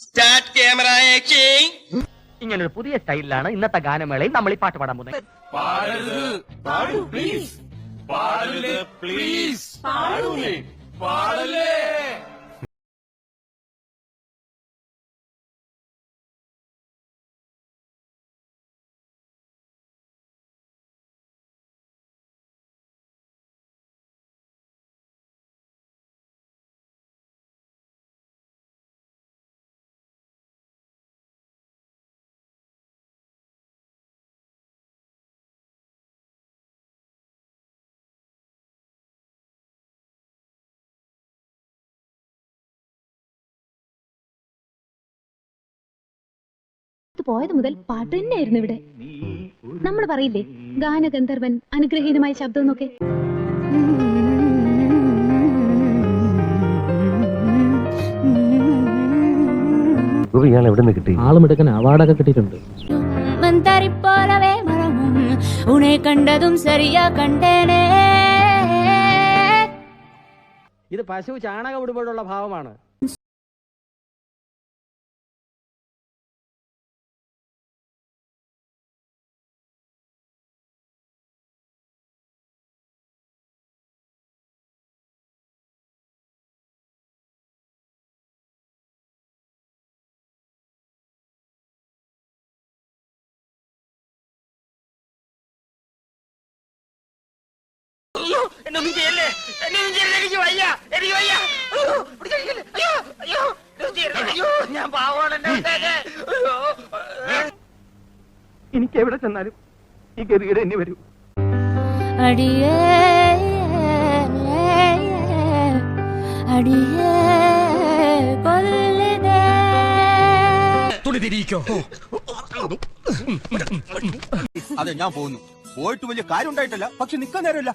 Start camera action. ഇങ്ങനൊരു പുതിയ സ്റ്റൈലിലാണ് ഇന്നത്തെ ഗാനമേളയിൽ നമ്മൾ ഈ പാട്ട് പാടാൻ പോകുന്നത്. പോയത് മുതൽ പാട്ട് തന്നെയായിരുന്നു ഇവിടെ. നമ്മൾ പറയില്ലേ ഗാനഗന്ധർവൻ അനുഗ്രഹീതമായ ശബ്ദം എന്നൊക്കെ. ആളുമെടുക്കാൻ അവാർഡൊക്കെ കിട്ടിയിട്ടുണ്ട്. ഇത് പശു ചാണകം ഇടുമ്പോഴുള്ള ഭാവമാണ്. അയ്യോ, എന്നൊന്നും ചെയ്യല്ലേ, എന്നൊന്നും ചെയ്യല്ലേ, എനിക്ക് വയ്യ, എനിക്ക് വയ്യ. അയ്യോ, അയ്യോ, അയ്യോ, ഞാൻ പാവമാണ്. എനിക്ക് എവിടെ ചെന്നാലും ഈ ഗതികേട് എന്നെ വരൂ. അടിയേ അടിയേ കൊല്ലിതേ. തുണി തിരിയിക്കോ. അതെ, ഞാൻ പോകുന്നു. പോയിട്ട് വലിയ കാര്യം ഉണ്ടായിട്ടല്ല, പക്ഷെ നിക്കാൻ നേരമില്ല.